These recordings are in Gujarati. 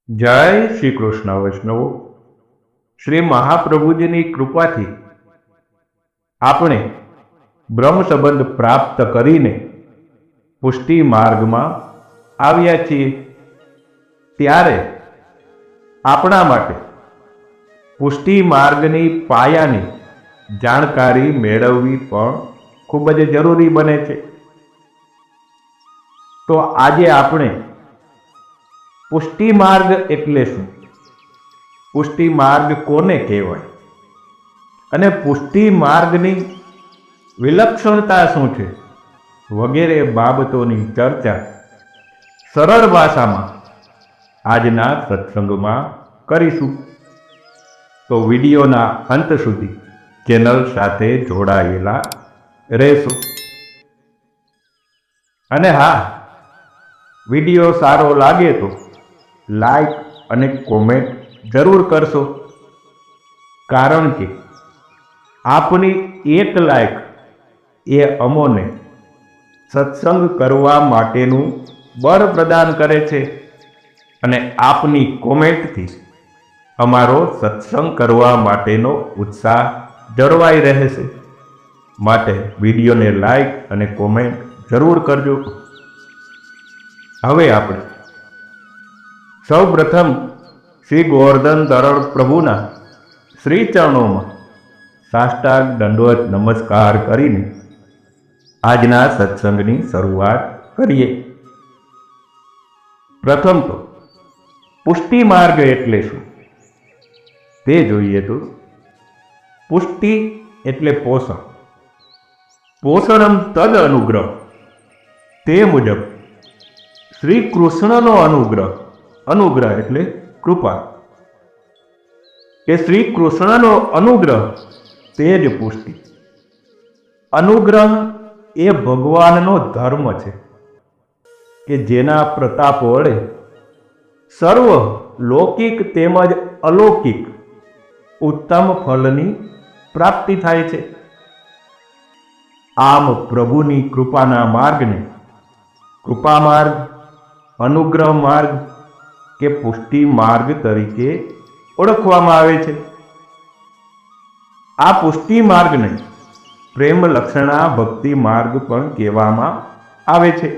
જય શ્રી કૃષ્ણ વૈષ્ણવો. શ્રી મહાપ્રભુજીની કૃપાથી આપણે બ્રહ્મ સંબંધ પ્રાપ્ત કરીને પુષ્ટિ માર્ગમાં આવ્યા છીએ. ત્યારે આપણા માટે પુષ્ટિ માર્ગની પાયાની જાણકારી મેળવવી પણ ખૂબ જ જરૂરી બને છે. તો આજે આપણે પુષ્ટિ માર્ગ એટલે શું, પુષ્ટિ માર્ગ કોને કહેવાય અને પુષ્ટિ માર્ગની વિલક્ષણતા શું છે વગેરે બાબતોની ચર્ચા સરળ ભાષામાં આજના સત્સંગમાં કરીશું. તો વિડીયોના અંત સુધી ચેનલ સાથે જોડાયેલા રહેશો. અને હા, વિડીયો સારો લાગે તો લાઈક અને કોમેન્ટ જરૂર કરશો, કારણ કે આપની એક લાઈક એ અમોને સત્સંગ કરવા માટેનું બળ પ્રદાન કરે છે અને આપની કોમેન્ટથી અમારો સત્સંગ કરવા માટેનો ઉત્સાહ જળવાઈ રહેશે. માટે વિડીયોને લાઈક અને કોમેન્ટ જરૂર કરજો. હવે આપણે સૌ પ્રથમ શ્રી ગોવર્ધન ધરણ પ્રભુના શ્રી ચરણોમાં સાષ્ટાંગ દંડવત નમસ્કાર કરીને આજના સત્સંગની શરૂઆત કરીએ. પ્રથમ તો પુષ્ટિ માર્ગ એટલે શું તે જોઈએ. તો પુષ્ટિ એટલે પોષણ, પોષણમ તદ અનુગ્રહ. તે મુજબ શ્રી કૃષ્ણનો અનુગ્રહ એટલે કૃપા, કે શ્રી કૃષ્ણનો અનુગ્રહ તે જ પુષ્ટિ. અનુગ્રહ એ ભગવાનનો ધર્મ છે કે જેના પ્રતાપ વડે સર્વ લૌકિક તેમજ અલૌકિક ઉત્તમ ફળની પ્રાપ્તિ થાય છે. આમ પ્રભુની કૃપાના માર્ગને કૃપા માર્ગ, અનુગ્રહ માર્ગ કે પુષ્ટિ માર્ગ તરીકે ઓળખવામાં આવે છે. આ પુષ્ટિ માર્ગને પ્રેમ લક્ષણા ભક્તિ માર્ગ પણ કહેવામાં આવે છે.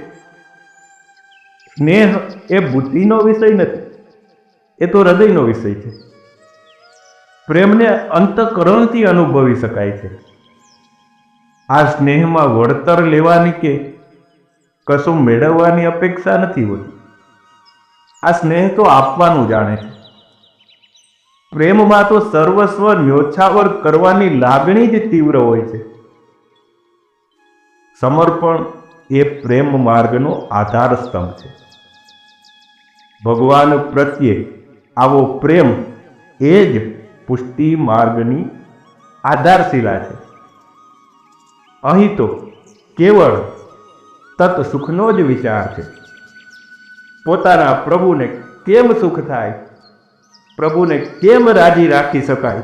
સ્નેહ એ બુદ્ધિનો વિષય નથી, એ તો હૃદયનો વિષય છે. પ્રેમને અંતઃકરણથી અનુભવી શકાય છે. આ સ્નેહમાં વળતર લેવાની કે કશું મેળવવાની અપેક્ષા નથી હોતી. આ સ્નેહ તો આપવાનું જાણે છે. પ્રેમમાં તો સર્વસ્વ ન્યોછાવર કરવાની લાગણી જ તીવ્ર હોય છે. સમર્પણ એ પ્રેમ માર્ગનો આધાર સ્તંભ છે. ભગવાન પ્રત્યે આવો પ્રેમ એ જ પુષ્ટિ માર્ગની આધારશિલા છે. અહીં તો કેવળ તત સુખનો જ વિચાર છે. પોતાના પ્રભુને કેમ સુખ થાય, પ્રભુને કેમ રાજી રાખી શકાય,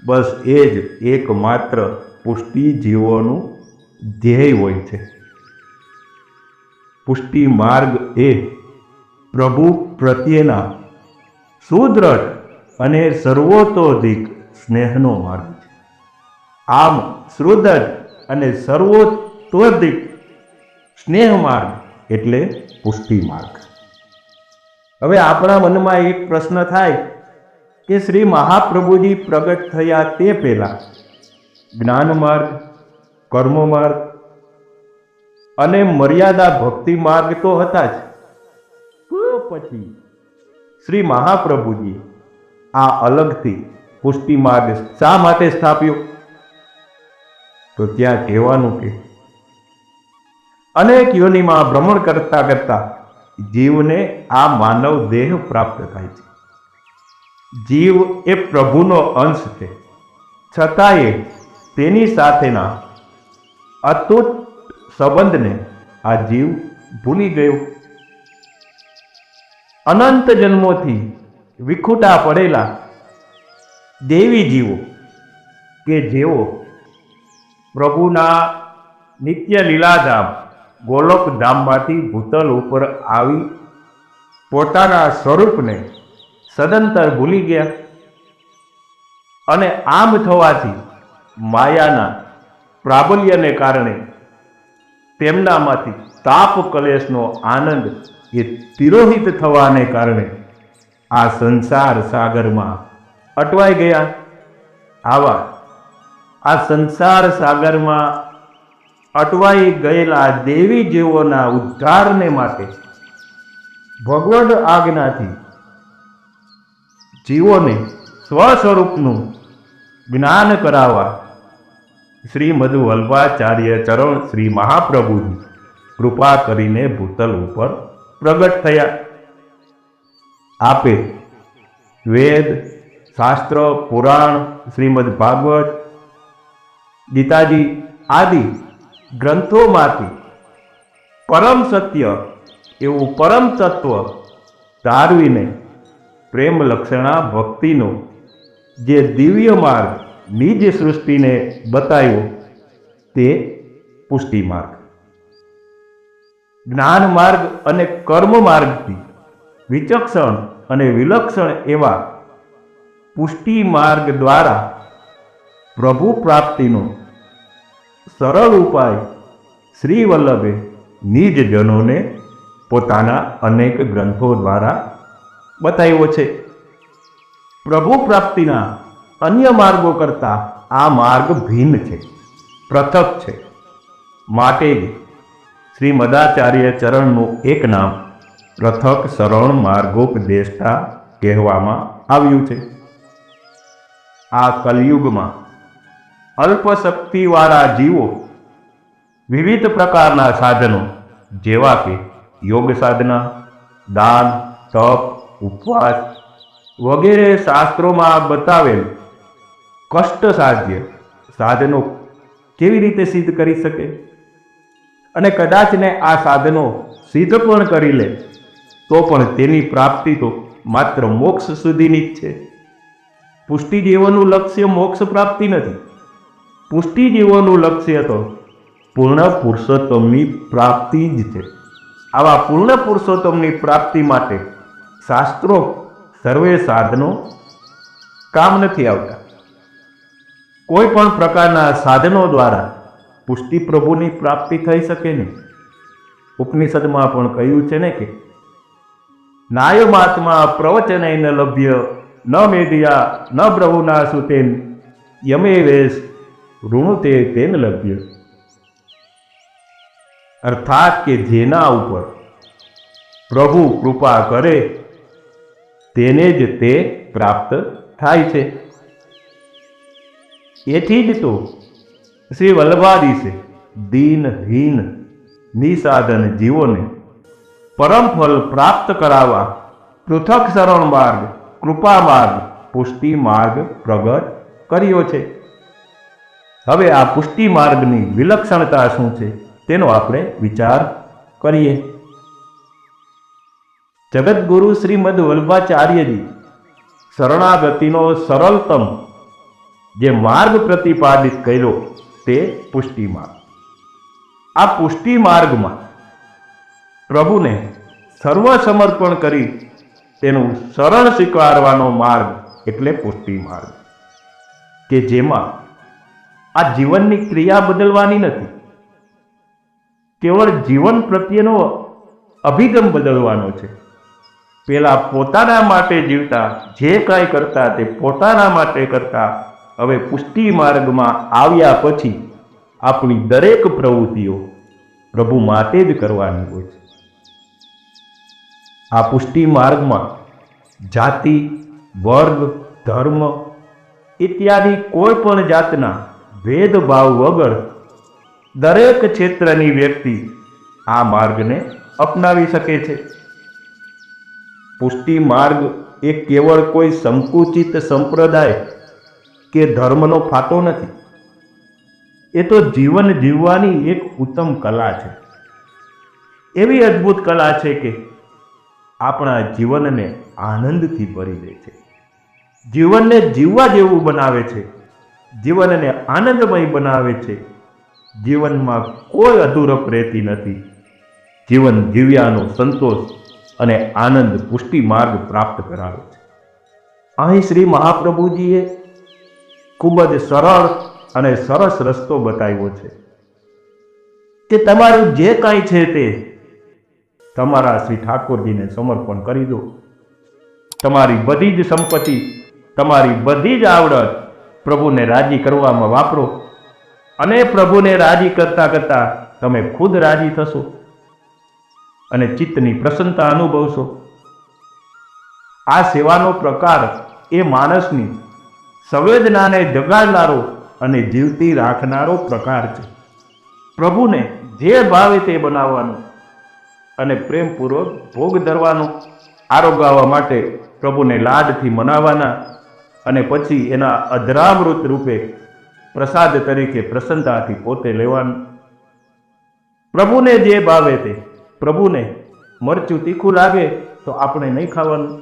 બસ એ જ એકમાત્ર પુષ્ટિ જીવોનું ધ્યેય હોય છે. પુષ્ટિ માર્ગ એ પ્રભુ પ્રત્યેના સુદૃઢ અને સર્વતોધિક સ્નેહનો માર્ગ છે. આમ સુદૃઢ અને સર્વતોધિક સ્નેહ માર્ગ એટલે પુષ્ટિ માર્ગ. હવે આપણા મનમાં એક પ્રશ્ન થાય કે શ્રી મહાપ્રભુજી પ્રગટ થયા તે પહેલા જ્ઞાન માર્ગ, કર્મ માર્ગ અને મર્યાદા ભક્તિ માર્ગ તો હતા જ, તો પછી શ્રી મહાપ્રભુજી આ અલગથી પુષ્ટિ માર્ગ શા માટે સ્થાપ્યો? તો ત્યાં કહેવાનું કે અનેક યોનિમાં ભ્રમણ કરતા કરતા જીવને આ માનવ દેહ પ્રાપ્ત થાય છે. જીવ એ પ્રભુનો અંશ છે, છતાંય તેની સાથેના અતૂટ સંબંધને આ જીવ ભૂલી ગયો. અનંત જન્મોથી વિખૂટા પડેલા દેવી જીવો કે જેઓ પ્રભુના નિત્ય લીલાધામ ગોલોક ધામમાંથી ભૂતલ ઉપર આવી પોતાના સ્વરૂપને સદંતર ભૂલી ગયા અને આમ થવાથી માયાના પ્રાબલ્યને કારણે તેમનામાંથી તાપ કલેશનો આનંદ એ તિરોહિત થવાને કારણે આ સંસાર સાગરમાં અટવાઈ ગયા. આ સંસાર સાગરમાં અટવાઈ ગયેલા દેવી જીવોના ઉદ્ધારને માટે ભગવદ આજ્ઞાથી જીવોને સ્વસ્વરૂપનું જ્ઞાન કરાવવા શ્રીમદ વલ્લભાચાર્ય ચરણ શ્રી મહાપ્રભુની કૃપા કરીને ભૂતલ ઉપર પ્રગટ થયા. આપે વેદ, શાસ્ત્ર, પુરાણ, શ્રીમદ ભાગવત, ગીતાજી આદિ ગ્રંથોમાંથી પરમ સત્ય એવું પરમ તત્વ તારવીને પ્રેમ લક્ષણા ભક્તિનો જે દિવ્ય માર્ગ નિજ સૃષ્ટિને બતાવ્યો તે પુષ્ટિ માર્ગ. જ્ઞાન માર્ગ અને કર્મ માર્ગથી વિચક્ષણ અને વિલક્ષણ એવા પુષ્ટિ માર્ગ દ્વારા પ્રભુ પ્રાપ્તિનો સરળ ઉપાય શ્રી વલ્લભે નિજ જનોને પોતાના અનેક ગ્રંથો દ્વારા બતાવ્યો છે. પ્રભુ પ્રાપ્તિના અન્ય માર્ગો કરતાં આ માર્ગ ભિન્ન છે, પૃથક છે. માટે જ શ્રી મદાચાર્ય ચરણનું એક નામ પૃથક સરળ માર્ગોપદેષ્ટા કહેવામાં આવ્યું છે. આ કલયુગમાં અલ્પ શક્તિવાળા જીવો વિવિધ પ્રકારના સાધનો જેવા કે યોગ સાધના, દાન, તપ, ઉપવાસ વગેરે શાસ્ત્રોમાં બતાવેલ કષ્ટ સાધ્ય સાધનો કેવી રીતે સિદ્ધ કરી શકે? અને કદાચને આ સાધનો સિદ્ધ પણ કરી લે તો પણ તેની પ્રાપ્તિ તો માત્ર મોક્ષ સુધીની જ છે. પુષ્ટિ જીવોનું લક્ષ્ય મોક્ષ પ્રાપ્તિ નથી. પુષ્ટિ જીવોનું લક્ષ્ય તો પૂર્ણ પુરુષોત્તમની પ્રાપ્તિ જ છે. આવા પૂર્ણ પુરુષોત્તમની પ્રાપ્તિ માટે શાસ્ત્રો સર્વે સાધનો કામ નથી આવતા. કોઈ પણ પ્રકારના સાધનો દ્વારા પુષ્ટિ પ્રભુની પ્રાપ્તિ થઈ શકે નહીં. ઉપનિષદમાં પણ કહ્યું છે ને કે નાયમાત્મા પ્રવચનેન લભ્ય ન મેધિયા ન બ્રહુના સુતેન યમે વેશ ઋણુતે તેન લભ્ય. અર્થાત કે જેના ઉપર પ્રભુ કૃપા કરે તેને જ તે પ્રાપ્ત થાય છે. એથી જ તો શ્રી વલ્લભાધીશે દીનહીન નિસાધન જીવોને પરમ ફલ પ્રાપ્ત કરાવવા પૃથક સરળ માર્ગ, કૃપા માર્ગ, પુષ્ટિ માર્ગ પ્રગટ કર્યો છે. હવે આ પુષ્ટિ માર્ગની વિલક્ષણતા શું છે તેનો આપણે વિચાર કરીએ. જગતગુરુ શ્રીમદ વલ્લભાચાર્યજી શરણાગતિનો સરળતમ જે માર્ગ પ્રતિપાદિત કર્યો તે પુષ્ટિ માર્ગ. આ પુષ્ટિ માર્ગમાં પ્રભુને સર્વ સમર્પણ કરી તેનું શરણ સ્વીકારવાનો માર્ગ એટલે પુષ્ટિ માર્ગ, કે જેમાં આ જીવનની ક્રિયા બદલવાની નથી, કેવળ જીવન પ્રત્યેનો અભિગમ બદલવાનો છે. પેલા પોતાના માટે જીવતા જે કાંઈ કરતા તે પોતાના માટે કરતા હવે પુષ્ટિ માર્ગમાં આવ્યા પછી આપણી દરેક પ્રવૃત્તિઓ પ્રભુ માટે જ કરવાની હોય છે. આ પુષ્ટિ માર્ગમાં જાતિ, વર્ગ, ધર્મ ઇત્યાદિ કોઈ પણ જાતના ભેદભાવ વગર દરેક ક્ષેત્રની વ્યક્તિ આ માર્ગને અપનાવી શકે છે. પુષ્ટિ માર્ગ એ કેવળ કોઈ સંકુચિત સંપ્રદાય કે ધર્મનો ફાટો નથી. એ તો જીવન જીવવાની એક ઉત્તમ કલા છે. એવી અદ્ભુત કલા છે કે આપણા જીવનને આનંદથી ભરી દે છે, જીવનને જીવવા જેવું બનાવે છે, જીવનને આનંદમય બનાવે છે. જીવનમાં કોઈ અધૂરપ રહેતી નથી. જીવન જીવ્યાનો સંતોષ અને આનંદ પુષ્ટિ માર્ગ પ્રાપ્ત કરાવે છે. અહીં શ્રી મહાપ્રભુજીએ ખૂબ જ સરળ અને સરસ રસ્તો બતાવ્યો છે કે તમારું જે કાંઈ છે તે તમારા શ્રી ઠાકોરજીને સમર્પણ કરી દો. તમારી બધી જ સંપત્તિ, તમારી બધી જ આવડત પ્રભુને રાજી કરવામાં વાપરો અને પ્રભુને રાજી કરતા કરતા તમે ખુદ રાજી થશો અને ચિત્તની પ્રસન્નતા અનુભવશો. આ સેવાનો પ્રકાર એ માણસની સંવેદનાને જગાડનારો અને જીવતી રાખનારો પ્રકાર છે. પ્રભુને જે ભાવે તે બનાવવાનું અને પ્રેમપૂર્વક ભોગ ધરવાનો. આરોગાવા માટે પ્રભુને લાડથી મનાવવાના અને પછી એના અધરામૃત રૂપે પ્રસાદ તરીકે પ્રસન્નતાથી પોતે લેવાનું. પ્રભુને જે ભાવે તે. પ્રભુને મરચું તીખું લાગે તો આપણે નહીં ખાવાનું.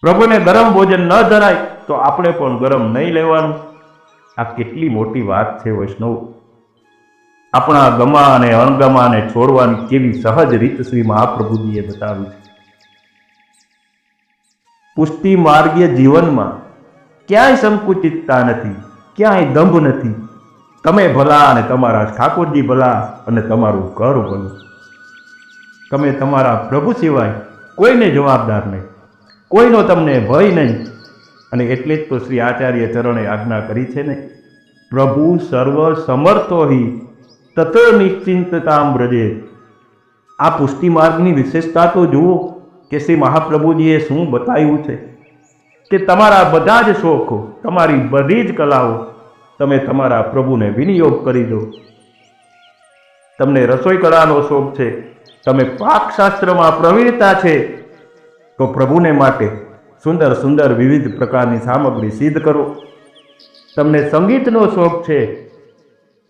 પ્રભુને ગરમ ભોજન ન ધરાય તો આપણે પણ ગરમ નહીં લેવાનું. આ કેટલી મોટી વાત છે વૈષ્ણવ. આપણા ગમા અને અણગમાને છોડવાની કેવી સહજ રીત શ્રી મહાપ્રભુજીએ બતાવી છે. પુષ્ટિ માર્ગીય જીવનમાં ક્યાંય સંકુચિતતા નથી, ક્યાંય દંભ નથી. તમે ભલા અને તમારા ઠાકોરજી ભલા અને તમારું ઘર ભલું. તમે તમારા પ્રભુ સિવાય કોઈને જવાબદાર નહીં, કોઈનો તમને ભય નહીં. અને એટલે જ તો શ્રી આચાર્ય ચરણે આજ્ઞા કરી છે ને, પ્રભુ સર્વ સમર્થો હિ તત નિશ્ચિંતતામ વ્રજે. આ પુષ્ટિ માર્ગની વિશેષતા તો જુઓ કે શ્રી મહાપ્રભુજીએ શું બતાવ્યું છે કે તમારા બધા જ શોખો, તમારી બધી જ કલાઓ તમે તમારા પ્રભુને વિનિયોગ કરી દો. તમને રસોઈ કળાનો શોખ છે, તમે પાકશાસ્ત્રમાં પ્રવીણતા છે, તો પ્રભુને માટે સુંદર સુંદર વિવિધ પ્રકારની સામગ્રી સિદ્ધ કરો. તમને સંગીતનો શોખ છે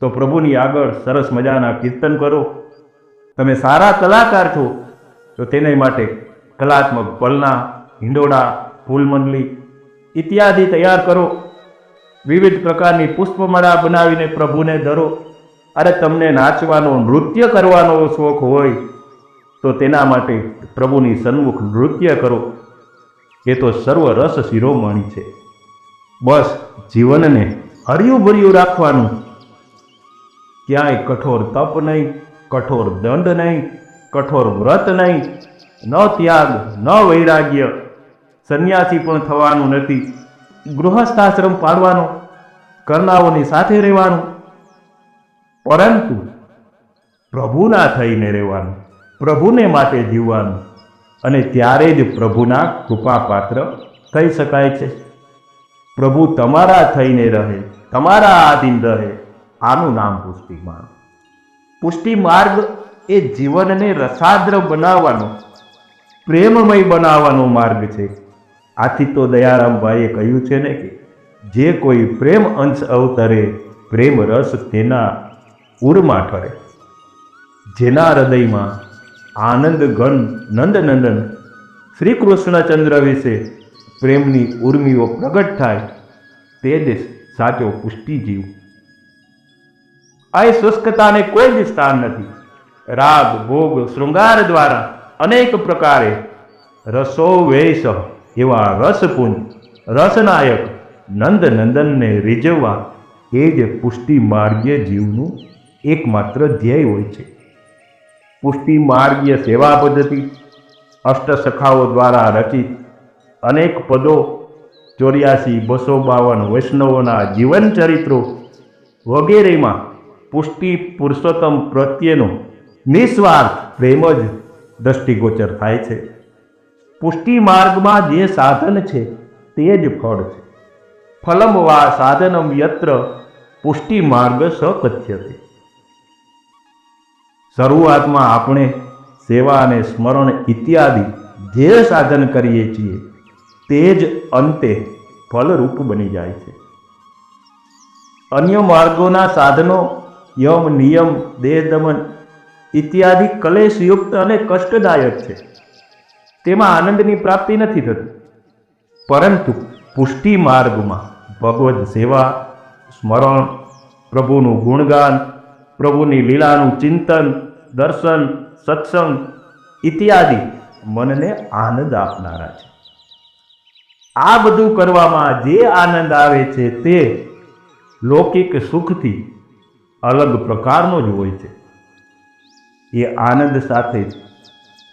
તો પ્રભુની આગળ સરસ મજાના કીર્તન કરો. તમે સારા કલાકાર છો તો તેને માટે કલાત્મક પલના, હિંડોળા, ફૂલમંડલી ઇત્યાદિ તૈયાર કરો. વિવિધ પ્રકારની પુષ્પમાળા બનાવીને પ્રભુને ધરો. અરે તમને નાચવાનો, નૃત્ય કરવાનો શોખ હોય તો તેના માટે પ્રભુની સન્મુખ નૃત્ય કરો. એ તો સર્વ રસ શિરોમણી છે. બસ જીવનને હર્યું ભર્યું રાખવાનું. ક્યાંય કઠોર તપ નહીં, કઠોર દંડ નહીં, કઠોર વ્રત નહીં, ન ત્યાગ, ન વૈરાગ્ય. સંન્યાસી પણ થવાનું નથી. ગૃહસ્થાશ્રમ પાડવાનો, કરનાઓની સાથે રહેવાનું, પરંતુ પ્રભુના થઈને રહેવાનું, પ્રભુને માટે જીવવાનું. અને ત્યારે જ પ્રભુના કૃપાપાત્ર થઈ શકાય છે. પ્રભુ તમારા થઈને રહે, તમારા આધીન રહે. આનું નામ પુષ્ટિ માર્ગ. પુષ્ટિ માર્ગ એ જીવનને રસાદ્ર બનાવવાનો, પ્રેમમય બનાવવાનો માર્ગ છે. આથી તો દયારામભાઈએ કહ્યું છે ને કે જે કોઈ પ્રેમ અંશ અવતરે, પ્રેમ રસ તેના ઉરમાં ઠરે. જેના હૃદયમાં આનંદ ઘન નંદનંદન શ્રી કૃષ્ણચંદ્ર વિશે પ્રેમની ઉર્મિઓ પ્રગટ થાય તે જ સાચો પુષ્ટિ જીવ. આ શુષ્કતાને કોઈ જ સ્થાન નથી. રાગ, ભોગ, શૃંગાર દ્વારા અનેક પ્રકારે રસો વેશ એવા રસપુંજ, રસનાયક નંદનંદનને રીઝવવા એ જ પુષ્ટિ માર્ગીય જીવનું એકમાત્ર ધ્યેય હોય છે. પુષ્ટિ માર્ગીય સેવા પદ્ધતિ, અષ્ટસખાઓ દ્વારા રચિત અનેક પદો, 84,252 વૈષ્ણવોના જીવન ચરિત્રો વગેરેમાં પુષ્ટિ પુરુષોત્તમ પ્રત્યેનો નિસ્વાર્થ પ્રેમ જ દ્રષ્ટિગોચર થાય છે. પુષ્ટિ માર્ગમાં જે સાધન છે તે જ ફળ છે. ફલમ વા સાધનમ યત્ર પુષ્ટિ માર્ગ સકથ્યતે. શરૂઆતમાં આપણે સેવા અને સ્મરણ ઇત્યાદિ જે સાધન કરીએ છીએ તે જ અંતે ફલરૂપ બની જાય છે. અન્ય માર્ગોના સાધનો યમ, નિયમ, દેહ દમન ઇત્યાદિ કલેશયુક્ત અને કષ્ટદાયક છે. તેમાં આનંદની પ્રાપ્તિ નથી થતી. પરંતુ પુષ્ટિ માર્ગમાં ભગવદ સેવા, સ્મરણ, પ્રભુનું ગુણગાન, પ્રભુની લીલાનું ચિંતન, દર્શન, સત્સંગ ઇત્યાદિ મનને આનંદ આપનારા છે. આ બધું કરવામાં જે આનંદ આવે છે તે લૌકિક સુખથી અલગ પ્રકારનો જ હોય છે. એ આનંદ સાથે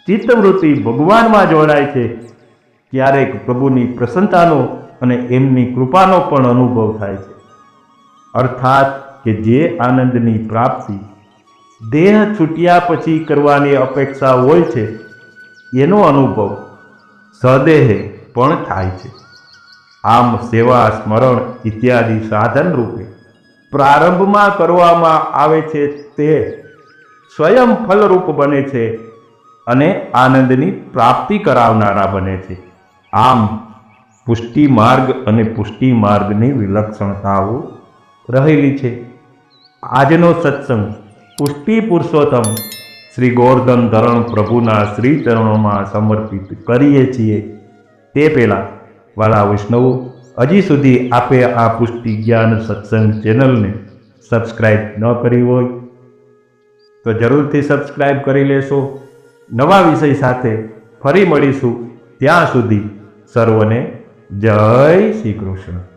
ચિત્તવૃત્તિ ભગવાનમાં જોડાય છે. ક્યારેક પ્રભુની પ્રસન્નતાનો અને એમની કૃપાનો પણ અનુભવ થાય છે. અર્થાત કે જે આનંદની પ્રાપ્તિ દેહ છૂટ્યા પછી કરવાની અપેક્ષા હોય છે એનો અનુભવ સદેહે પણ થાય છે. આમ સેવા, સ્મરણ ઇત્યાદિ સાધન રૂપે પ્રારંભમાં કરવામાં આવે છે તે સ્વયં ફલરૂપ બને છે અને આનંદની પ્રાપ્તિ કરાવનારા બને છે. આમ પુષ્ટિ માર્ગ અને પુષ્ટિ માર્ગની વિલક્ષણતાઓ રહેલી છે. આજનો સત્સંગ પુષ્ટિ પુરુષોત્તમ શ્રી ગોવર્ધન ધરણ પ્રભુના શ્રી ચરણોમાં સમર્પિત કરીએ છીએ. તે પહેલાં વાલા વૈષ્ણવો, હજી સુધી આપે આ પુષ્ટિ જ્ઞાન સત્સંગ ચેનલને સબસ્ક્રાઈબ ન કરી હોય તો જરૂરથી સબસ્ક્રાઈબ કરી લેશો. નવા વિષય સાથે ફરી મળીશું. ત્યાં સુધી સર્વને જય શ્રી કૃષ્ણ.